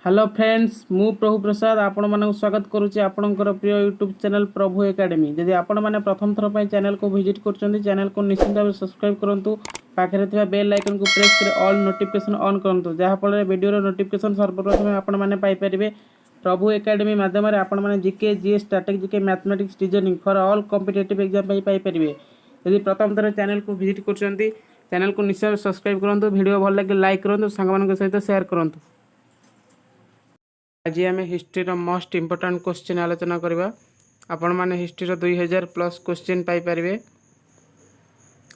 Hello friends मु प्रभु प्रसाद आपण मानक स्वागत करुच्ची आपणकर प्रिय यूट्यूब चैनल प्रभु एकेडमी जदि आपण मैंने प्रथम थर पर चैनल को विजिट कर चैनल को निश्चित भाव सब्सक्राइब करूँ पाखे थी बेल आइकन को प्रेस कर ऑल नोटिफिकेशन ऑन करूँ जहाँफल वीडियो नोटिफिकेशन सर्वप्रथम आपण मैंने पाइपर प्रभु एकेडमी माध्यम आपण मैंने GK GS strategy GK mathematics reasoning for all competitive exam Piper यदि प्रथम थर चैनल को विजिट कर चैनल को निश्चय सब्सक्राइब करूँ वीडियो भल लगे लाइक करूँ सांग सहित शेयर करूँ। आज आम हिस्ट्री मोस्ट इम्पोर्टाट क्वेश्चन आलोचना करवा आपण मैंने हिस्ट्री 2000 प्लस क्वेश्चन पाइपर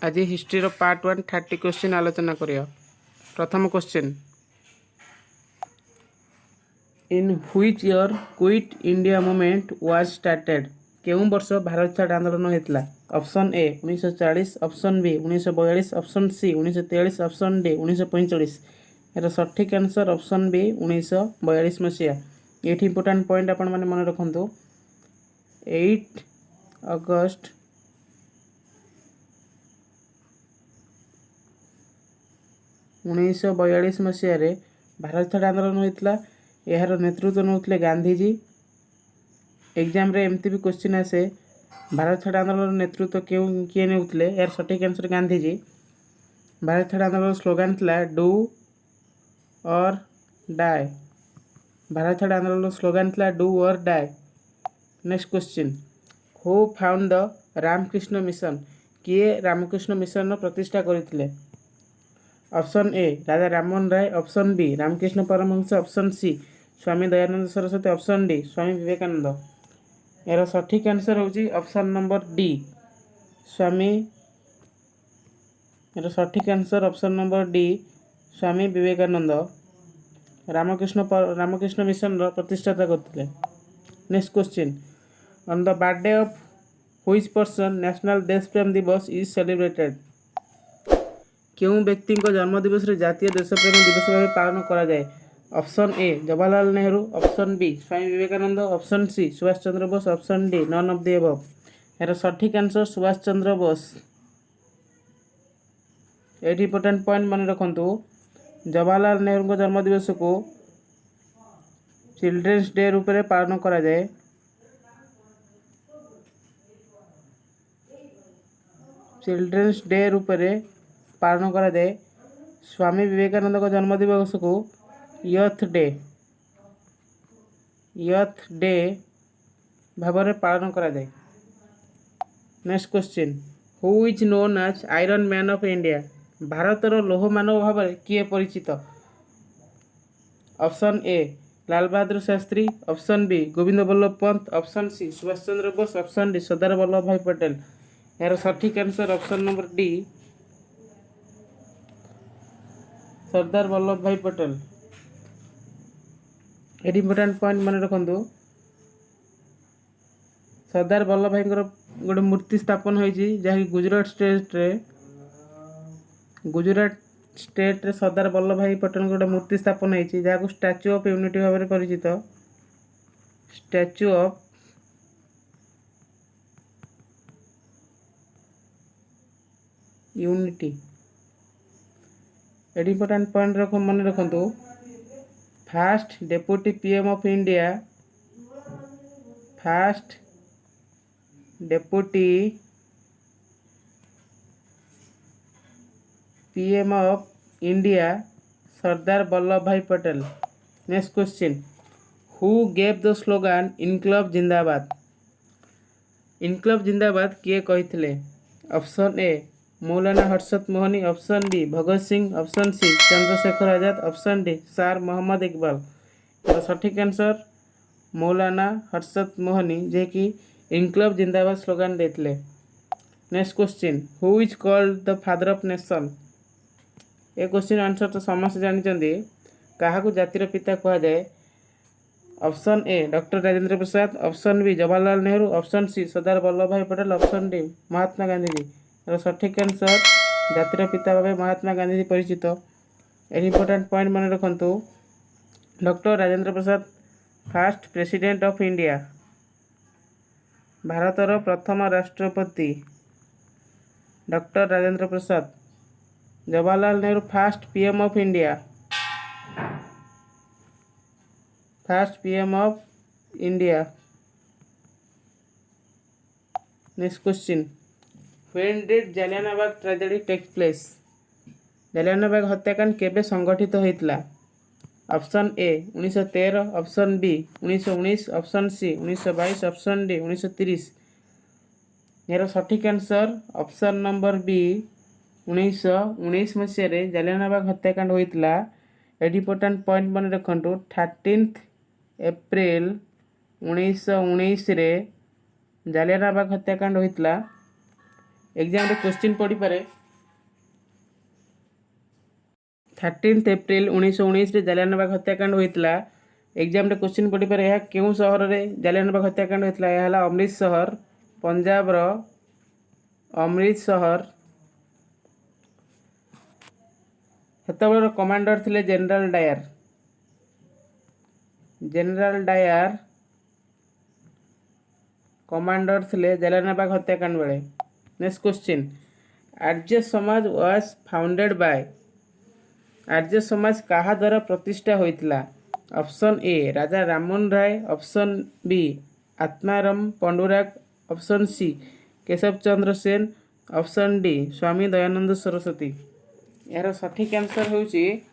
आज हिस्ट्री पार्ट 1 30 क्वेश्चन आलोचना करिया। प्रथम question in which year quit India movement was started केउं वर्ष भारत छाड़ आंदोलन होता। Option A 1940, option B 1942, option C 1943, option D 1945। यार सठिक आंसर ऑप्शन बी 1942 मसीहा। ये इंपोर्टाट पॉइंट आपण मैंने मन रखु 8 अगस्ट 1942 मसीह भारत छाड़ आंदोलन होता। यार नेतृत्व नौते गांधीजी। एग्जाम रे एमती भी क्वेश्चन आसे भारत छाड़ आंदोलन नेतृत्व किए नौते यार सठिक आंसर गांधीजी। भारत छाड़ आंदोलन स्लोगान था डू और डाई। भारत छाड़ आंदोलन स्लोगान था do or die. Next question who found the Ramakrishna mission किए रामकृष्ण मिशन प्रतिष्ठा करते। Option A Raja Rammohan Roy, option B Ramakrishna Paramhansa, option C Swami Dayanand Saraswati, option D Swami Vivekananda. यार सठिक आंसर होची ऑप्शन नंबर डी स्वामी। यार सठिक answer option number D Swami Vivekananda Ramakrishna mission प्रतिष्ठाता करते। Next question on the birthday of which person national देशप्रेम दिवस इज सेलिब्रेटेड क्यों व्यक्ति जन्मदिवस जातीय देशप्रेम दिवस भाव पालन करा जाए। Option A Jawaharlal Nehru, option B Swami Vivekananda, option C Subhash Chandra Bose, option D none of the above. यार सठिक आंसर सुभाष चंद्र बोस। ये इंपोर्टेंट पॉइंट मन रखु जवाहरलाल नेहरू जन्मदिवस को चिल्ड्रेन्स डे रूप में पालन करा जाए। चिल्ड्रेन्स डे रूप में पालन करा जाए। स्वामी विवेकानंद का जन्मदिवस को यथ डे भाव में पालन करा जाए। Next question who is known as iron man of India भारतर लौह मानव भाव में किए परिचित। Option A Lal Bahadur Shastri, option B Govind Ballabh Pant, option C Subhash Chandra Bose, option D Sardar Vallabh भाई पटेल। यार सठिक answer option number D Sardar Vallabh भाई पटेल। ये इंपोर्टेंट पॉइंट मन रखु सरदार वल्लभ भाई गोटे मूर्ति स्थापन होती जहाँकि गुजरात स्टेट रे सरदार वल्लभ भाई पटेल गोटे मूर्ति स्थापन होती जहाँ को स्टैच्यू ऑफ यूनिटी भाव में परिचित। Statue of unity. ये इंपोर्टेंट पॉइंट मन रखु first deputy PM of India, first deputy PM of India Sardar Vallabh भाई Patel. Next question who gave the slogan इनकलाब जिंदाबाद इनकलाब जिंदाबाद किए कही। ऑप्शन ए मौलाना हर्षद Mohani, option B Bhagat Singh, option C Chandrashekhar Azad, option D sir Mohammad Iqbal. तो सठिक आंसर मौलाना हर्षद मोहनी जे कि इनकलाब जिंदाबाद स्लोगान देते। Next question who is called the father of nation ये क्वेश्चन आंसर तो समस्त जानते क्या जातिर पिता कह जाए। Option A doctor Rajendra Prasad, option B Jawaharlal Nehru, option C Sardar Vallabh भाई पटेल, ऑप्शन डी महात्मा गांधी जी। सठिक आंसर जातिर पिता भाव महात्मा गांधी जी परिचित। इंपोर्टेंट पॉइंट मन रखु doctor Rajendra Prasad first president of India भारतर प्रथम राष्ट्रपति doctor Rajendra Prasad. Jawaharlal Nehru first PM of India. First PM of India. Next question, when did Jallianwala tragedy take place? Jallianwala हत्याकांड केबे संगठित होइतला? Option A 1913, option B 1919, option C 1922, option D 1930। यार सठिक आंसर ऑप्शन नंबर बी 1919 मसीह जालियानवाला हत्याकांड होइतला। एटी इंपोर्टेंट पॉइंट मन रखु 13 एप्रिल 1919 रे जालियानवाला हत्याकांड होइतला। एग्जाम रे क्वेश्चन पड़ी पारे 13 एप्रिल 1919 रे जालियानवाला हत्याकांड होइतला। एग्जाम रे क्वेश्चन पड़ी पारे यह केउ शहर रे जालियानवाला हत्याकांड होइतला? यह हला अमृतसर, पंजाब रो अमृतसर। हेतबेर कमांडर थिले general Dyer. General Dyer commander थिले जालियानवाला हत्याकांड बेले। Next question, Arya Samaj was founded by? Arya Samaj कहा द्वारा प्रतिष्ठा होइतला? Option A Raja Rammohan Roy, option B Atmaram Pandurang, option C Keshab Chandra Sen, option D Swami Dayanand Saraswati. यार सठिक आंसर होउची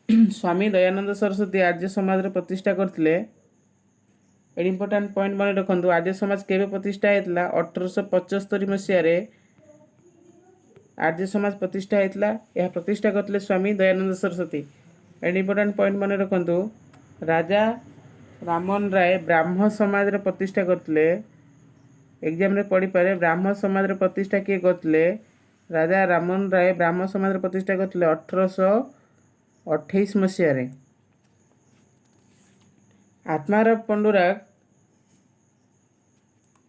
स्वामी दयानंद सरस्वती आर्य समाज रे प्रतिष्ठा करथिले। एड इंपोर्टेंट पॉइंट मन रखु, आर्य समाज केबे प्रतिष्ठा होइतला? 1875 मसीह रे आर्य समाज प्रतिष्ठा होइतला। यह प्रतिष्ठा करथिले स्वामी दयानंद सरस्वती। एड इंपोर्टेंट पॉइंट मन रखु, राजा राममोहन राय ब्राह्मण समाज रे प्रतिष्ठा करथिले। एग्जाम रे पड़ी पारे ब्राह्मण समाज रे प्रतिष्ठा किए करथिले? राजा राममोहन राय ब्राह्मण समाज रे प्रतिष्ठा करथिले 1828 मसीह रे। आत्माराम पांडुरंग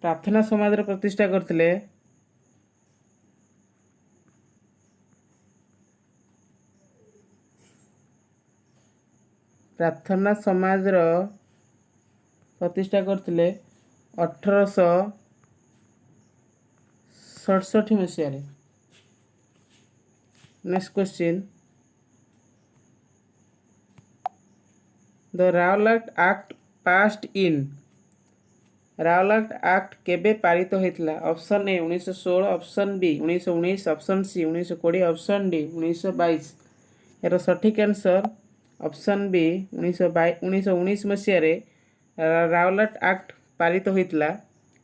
प्रार्थना समाज रे प्रतिष्ठा करथिले। प्रार्थना समाज रो प्रतिष्ठा करथिले 1867 मसीह रे। Next question, the Rowlatt act passed in? Rowlatt act केबे पारित होइतला? Option A 1916, option B 1919, option C 1920, option D 1922। यार सठिक आंसर ऑप्शन बी 1919 मसीह रे रावलाट एक्ट पारित होइतला।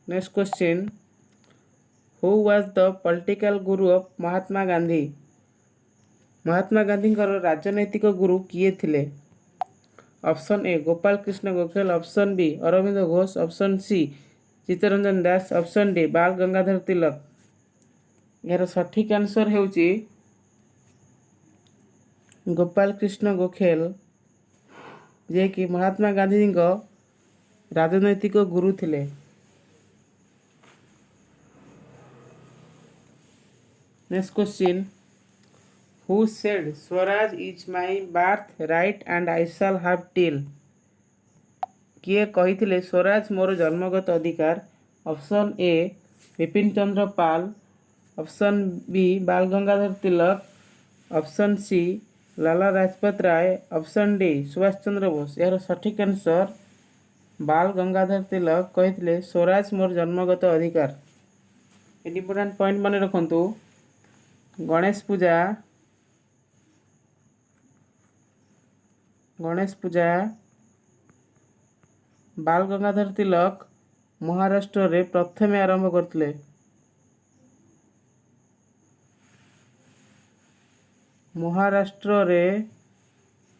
Next question, who was the political guru of Mahatma Gandhi? Mahatma Gandhi राजनैतिक गुरु किए थिले? Option A Gopal Krishna Gokhale, option B Arvind Ghosh, option C Chittaranjan Das, option D Bal Gangadhar Tilak. यार सठिक आंसर हेउची गोपाल कृष्ण गोखले, जे कि महात्मा गांधी राजनैतिक गुरु थिले। Next question, who said swaraj is my birth right and I shall have it? किए कहिथिले स्वराज मोर जन्मगत अधिकार? Option A Bipin Chandra Pal, option B Bal Gangadhar Tilak, option C Lala Lajpat Rai, option D Subhash Chandra Bose. यार सठिक आंसर बाल गंगाधर तिलक कहिथिले स्वराज मोर जन्मगत अधिकार। इंपोर्टेंट पॉइंट मन रखु, गणेश पूजा बाल गंगाधर तिलक महाराष्ट्र रे प्रथम आरंभ करथिले। महाराष्ट्र रे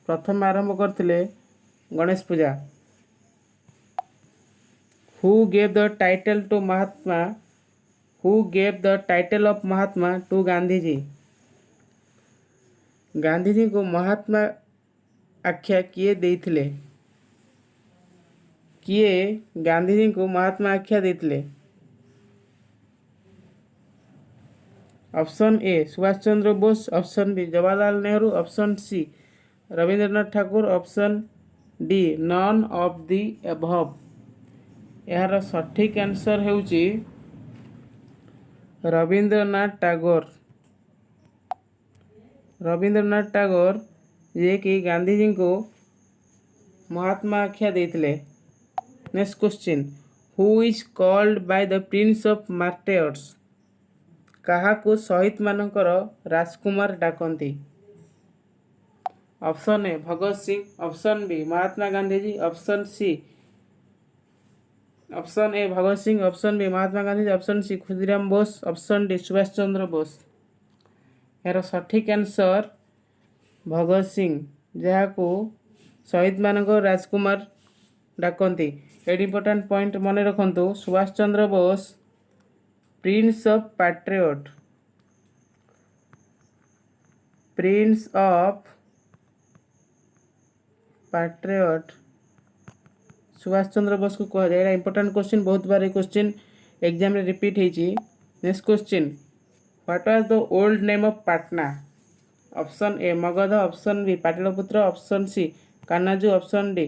प्रथम आरंभ करथिले Ganesh Puja. Who gave the title to Mahatma? Who gave the title of Mahatma to Gandhiji? Gandhiji को महात्मा आख्या किए देइथिले? किए गांधीजी को महात्मा आख्या देइथिले? Option A Subhash Chandra Bose, option B Jawaharlal Nehru, option C Rabindranath Thakur, option D none of the above. यार सठिक आंसर हेउची रविंद्रनाथ टागोर। रविंद्रनाथ टागोर, जे कि गांधीजी को महात्मा आख्या देइथिले। Next question, who is called by the prince of martyrs, काहाकू शहीद मानकर राजकुमार डाकंती। Option A Bhagat Singh, option B Mahatma Gandhi ji, option A Bhagat Singh, option B Mahatma Gandhi, option C Khudiram Bose, option D Subhash Chandra Bose. यार सठिक आंसर भगत सिंह, जहाँकू शहीद मानक राजकुमार डाकंती। एड इंपोर्टेंट पॉइंट मन रखु, Subhash Chandra Bose prince of patriot, prince of patriot Subhash Chandra Bose को कह जाए। इंपोर्टेंट क्वेश्चन, बहुत बार क्वेश्चन एग्जाम रे रिपीट होती। Next question, what was the old name of Patna. Option A Magadh, option B Pataliputra, option C कान्हाजू, ऑप्शन डी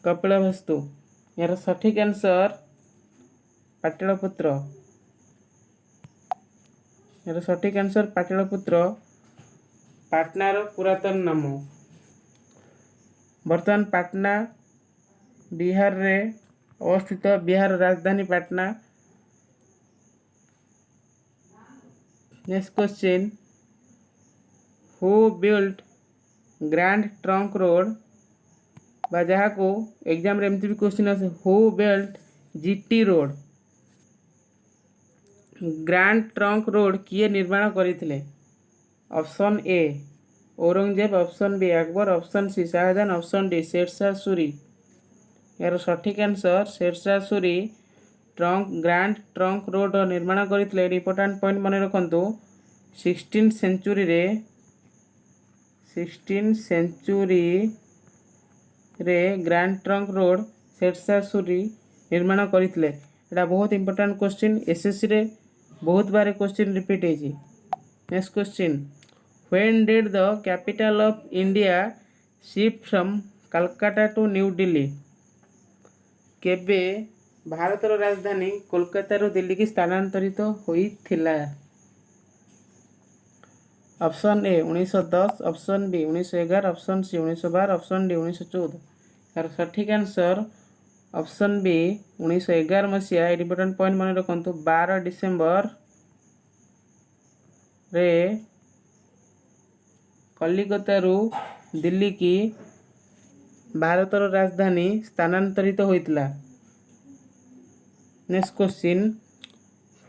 कपिलवस्तु। यार सठिक आंसर पाटलिपुत्र। यार सठिक आंसर पाटलिपुत्र पाटनार पुरातन नाम। बर्तमान पाटना बिहार रे अवस्थित, बिहार राजधानी Patna. Next question, who built grand trunk road, बा जहाँ को एग्जाम रे एमती भी क्वेश्चन आसे, who built GT road, grand trunk road किए निर्माण करथिले। Option A Aurangzeb, option B Akbar, option C Shah Jahan, option D Sher Shah Suri. यार सठिक answer Sher Shah Suri grand trunk road निर्माण करथिले। इंपोर्टेंट पॉइंट मन रखु, 16 सेंचुरी रे grand trunk road Sher Shah Suri निर्माण करथिले। एटा बहुत इंपोर्टेंट क्वेश्चन, एसएससी रे बहुत बार क्वेश्चन रिपीट होती। Next question, when did the capital of India shift from Calcutta to new Delhi, केबे भारतर राजधानी कोलकाता रू दिल्ली की स्थानांतरित होइथिला। Option A 1910, option B 1911, option C 1912, option D 1914। यार सठिक आंसर ऑप्शन बी 1911 मसीहा। इंपोर्टेंट पॉइंट मन रखु, 12 डिसेम्बर रे कलिकता रू दिल्ली की भारतर राजधानी स्थानांतरित होइतिला। Next question,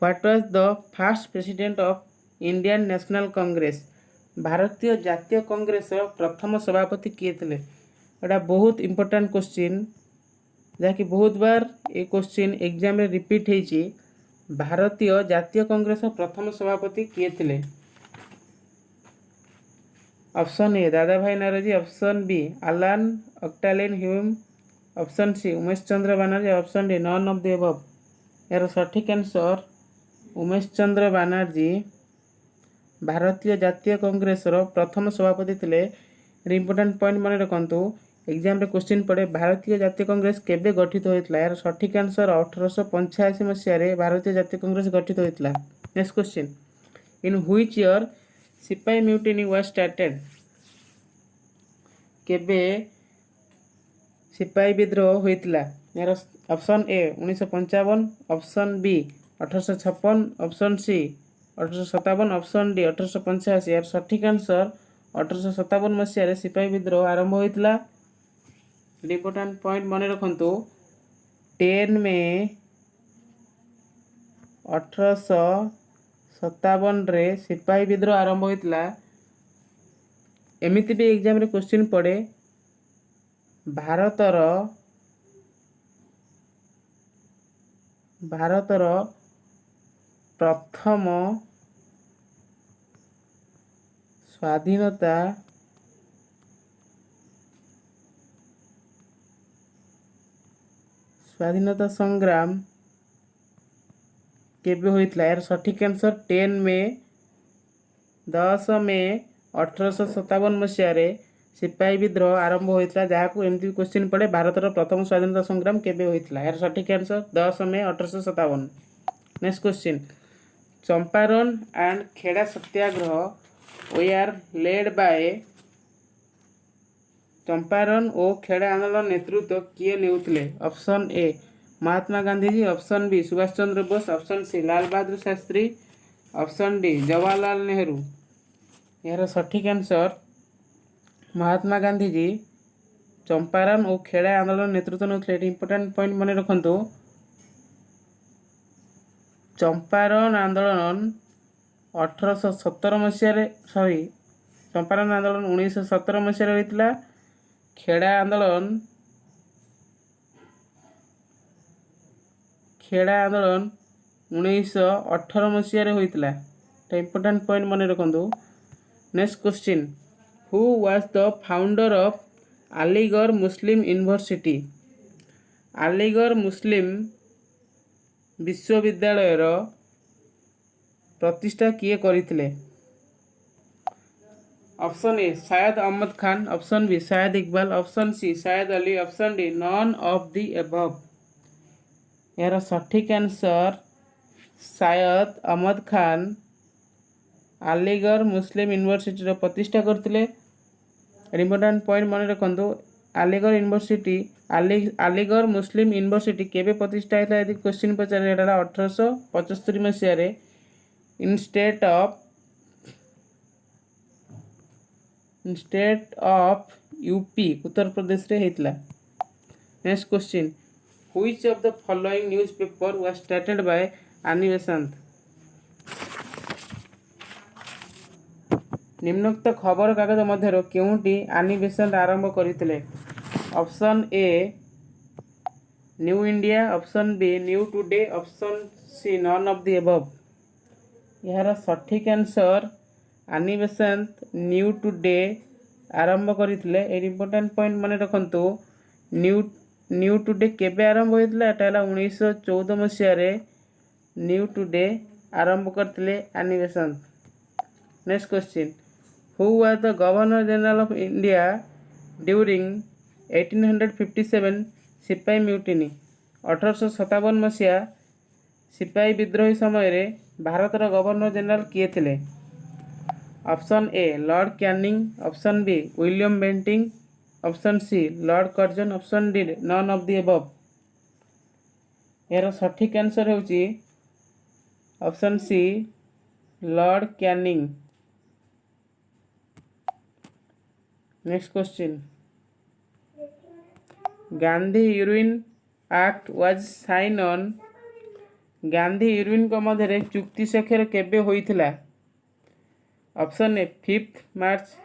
what was the first president of Indian national Congress, भारतीय जातीय कांग्रेस प्रथम सभापति किए थे। एटा बहुत इंपोर्टेंट क्वेश्चन, जहाँकि बहुत बार ये क्वेश्चन एग्जाम रे रिपीट होती। भारतीय जातीय कांग्रेस प्रथम सभापति किए थे। ऑप्शन ए दादा भाई Naoroji, option B Allan Octavian Hume, option C Umesh Chandra Banerjee, option D none of the above. यार सठिक आंसर उमेश चंद्र बनर्जी भारतीय जातीय कांग्रेस प्रथम सभापति थे। इंपोर्टेंट पॉइंट मन रखु, एग्जाम रे क्वेश्चन पड़े भारतीय जातीय कांग्रेस केबे गठित होइतला। यार सठिक आंसर 1885 मसीह भारतीय जातीय कांग्रेस गठित होइतला। Next question, in which year sepoy mutiny was started, केबे सिपाही विद्रोह होइतला। यार option A 1955, option B 1856, option C 1857, option D 1885। यार सठिक आंसर 1857 मसीह सिपाही विद्रोह आरंभ होइतला। इंपोर्टेंट पॉइंट मन रखु, 10 मई 1857 रे सिपाही विद्रोह आरंभ होइतला। एमिति भी एग्जाम रे क्वेश्चन पड़े भारतर प्रथम स्वाधीनता संग्राम केबे होइतला। यार सठिक आंसर 10 मे 1857 मसीह सिपाही विद्रोह आरंभ होइतला, जहाँ को एमती क्वेश्चन पड़े भारतर प्रथम स्वाधीनता संग्राम केबे होइतला। यार सठिक answer 10 May 1857। Next question, Champaran and Kheda satyagraha were led लेड बाय चंपारण और खेड़ा आंदोलन नेतृत्व किए नेउथिले? Option A Mahatma Gandhi ji, option B Subhash Chandra Bose, option C Lal Bahadur Shastri, option D Jawaharlal Nehru. यार सठिक आंसर महात्मा गांधी जी चंपारण और खेड़ा आंदोलन नेतृत्व नेउथिले। इंपोर्टेंट पॉइंट मन रखंतु। चंपारण आंदोलन 1817 मसीह सॉरी चंपारण आंदोलन 1917 मसीह होता। खेड़ा आंदोलन 1918 मसीह होता। इंपोर्टेंट पॉइंट मन रखंतु। Next question, who was the founder of Aligarh Muslim university? Aligarh मुस्लिम विश्वविद्यालय प्रतिष्ठा किए करथिले? ऑप्शन ए शायद अहमद खान, ऑप्शन बी शायद Iqbal, option C Syed Ali, option D none of the above. यार सठिक answer Syed Ahmad Khan Aligarh Muslim university प्रतिष्ठा करथिले। इंपोर्टेंट पॉइंट मन रखंतु। Aligarh university Aligarh Muslim university केबे प्रतिष्ठा होता यदि क्वेश्चन पचारे 1875 मसीह in state of UP Uttar Pradesh रे हेतला। Next question, which of the following newspaper was started by Annie Besant? निम्नोक्त खबर कागज मध्य केउंटी आनी बेसांत आरंभ करथिले? Option A New India, option B New Today, option C none of the above. यार सठिक answer आनी बेसांत न्यू टुडे आरंभ करथिले। ए इंपोर्टेंट पॉइंट मन रखंतु। न्यू टुडे केबे आरंभ होइतला? एटा 1914 मसीह रे न्यू टुडे आरंभ करथिले आनी बेसांत। Next question, who was the governor general of India during 1857 सिपाही म्यूटिनी? 1857 मसीहा सिपाही विद्रोही समय रे भारतर गवर्नर जनरल किए थिले? Option A Lord Canning, option B William Bentinck, option C Lord Curzon, option D none of the above. यार सठिक आंसर होची option C Lord Canning. Next question, Gandhi Irwin act was sign on? Gandhi Irwin को मध्य चुक्ति स्वाक्षर केबे होइथिला? Option A 5 March,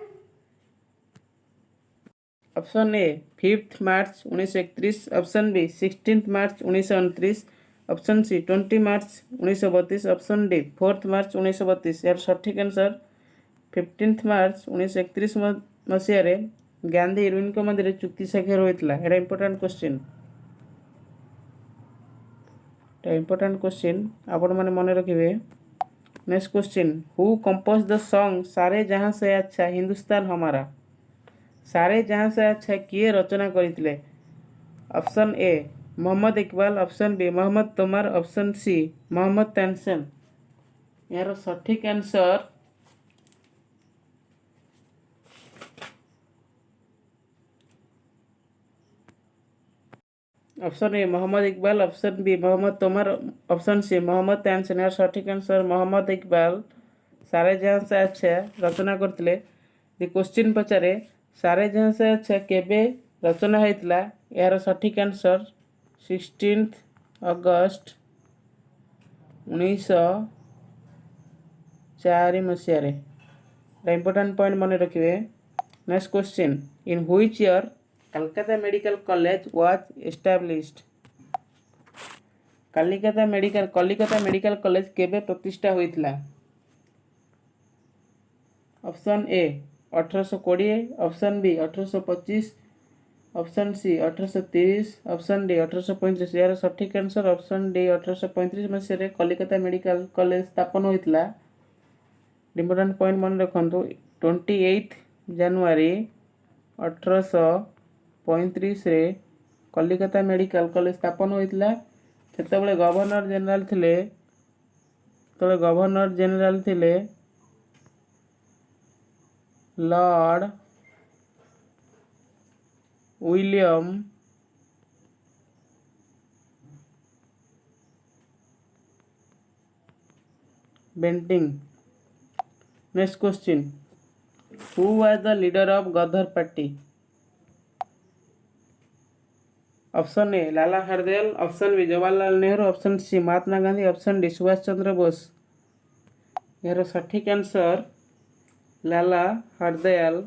option A 5 March 1931, option B 16 March 1929, option C 20 March 1932, option D 4 March 1932। यार सठिक आंसर 15 मार्च 1931 मसीह गांधी यूरिन को मध्य चुक्ति स्वाक्षर होइथिला। एटा इंपोर्टेंट क्वेश्चन। इंपोर्टेंट क्वेश्चन आपण माने मन रखिबे। Next question, who compose the song Sare Jahan से अच्छा हिंदुस्तान हमारा? सारे जहां से अच्छा किए रचना करथिले? Option A Mohammad Iqbal, option B Mohammad Tomar, option C Mohammad Tansen. यार सठिक answer option A Mohammad Iqbal, option B Mohammad Tomar, option C Mohammad Tansen. यार सठिक आंसर मोहम्मद इकबाल सारे जहां से अच्छा रचना करथिले। दि क्वेश्चन पचारे सारे जहां से अच्छा केबे रचना होइतला? यार सठिक आंसर 16 अगस्त 1904 मसीह। इंपोर्टेंट पॉइंट मन रखिए। Next question, in which year Calcutta medical college was established? Kalikata medical college केबे प्रतिष्ठा होइतला? Option A 1820, option B 1825, option C 1830, option D 1835। यार सठिक आंसर ऑप्शन डी 1835 मसीह कलिकता मेडिकल कॉलेज स्थापन होइतला। इंपोर्टेंट पॉइंट मन रखंतु। 28 जनवरी 1835 रे कलिकता मेडिकल कॉलेज स्थापन होइतला। सेतबेले गवर्नर जनरल थिले Lord William Bentinck. Next question, who was the leader of Ghadar party? Option A Lala Hardayal, option B Jawaharlal Nehru, option C Mahatma Gandhi, option D Subhash Chandra Bose. यार सठिक आंसर लाला हरदयाल।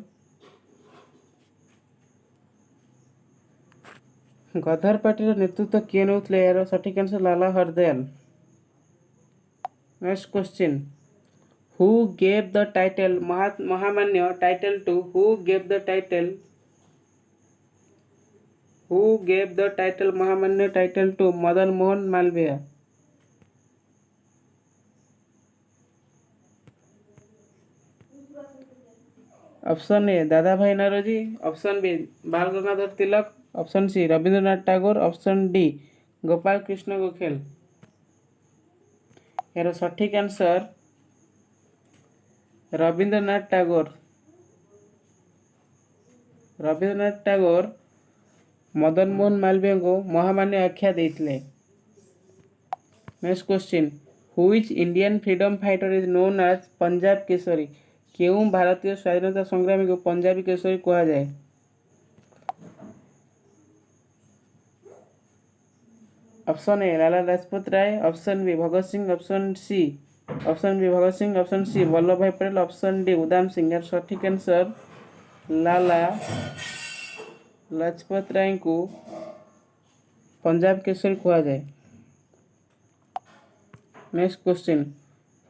गदर पार्टी नेतृत्व किए नौले? यार सठिक answer Lala Hardayal. Next question, who gave the title Mahamanya title to Mahamanya title to Madan Mohan Malaviya? Option ए दादा भाई Naoroji, option B Bal Gangadhar Tilak, option C Rabindranath Tagore, option D Gopal Krishna Gokhale. यार सठिक आंसर रविंद्रनाथ टैगोर। रविंद्रनाथ टैगोर मदन मोहन मालवीय को महामान्य आख्या देते। Next question, which Indian freedom fighter is known as Punjab Kesari? क्यों भारतीय स्वाधीनता संग्रामी को पंजाबी केसरी कहा जाए? Option A Lala Lajpat Rai, option B Bhagat Singh, option C Vallabh भाई पटेल, ऑप्शन डी उधम सिंह। यार सठिक आंसर लाला लाजपत राय को पंजाब केसरी कहा जाए। Next question,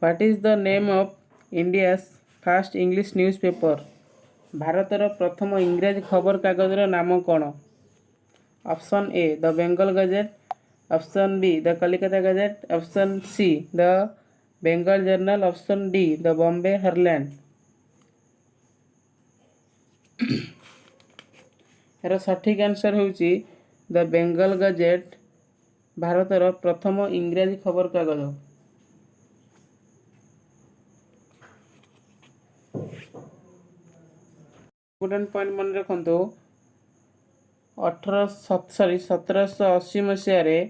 what is the name of India first English newspaper? भारतर प्रथम इंग्राजी खबर कागजर नाम कौन? Option A the Bengal gazette, option B the Kalikata gazette, option C the Bengal journal, option D the Bombay herald. यार सठिक आंसर होची द बेंगल गजेट, भारतर प्रथम इंग्राजी खबर कागज। इम्पोर्टेंट पॉइंट मन रखु, 1780 मसीह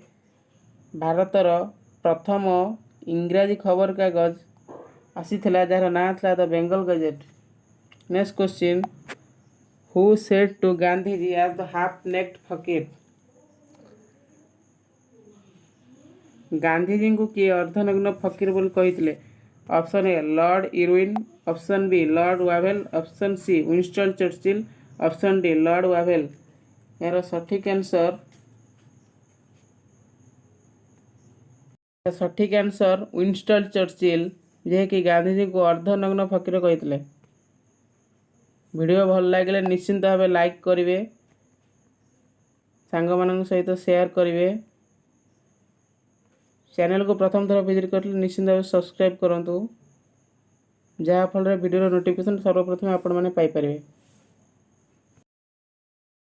भारतर प्रथम इंग्राजी खबर कागज आसीथिला जार ना था the Bengal gazette. Next question, who said to Gandhiji as the half naked fakir? Gandhiji को किए अर्धनग्न फकीर बोल कही? Option A Lord Irwin, option B Lord Wavell, option C Winston Churchill, option D Lord Wavell. यार सठिक आंसर विंस्टन चर्चिल, जे कि गांधीजी को अर्धनग्न फकीर कही। वीडियो भल लगे निश्चिंत भाव लाइक करेंगे, सांग मान सहित शेयर करेंगे, चैनल को प्रथम थर विजिट कर निश्चिंत भाव सब्सक्राइब करूँ, जहाँफल वीडियो नोटिफिकेशन सर्वप्रथम आपण मैंने पाइपर।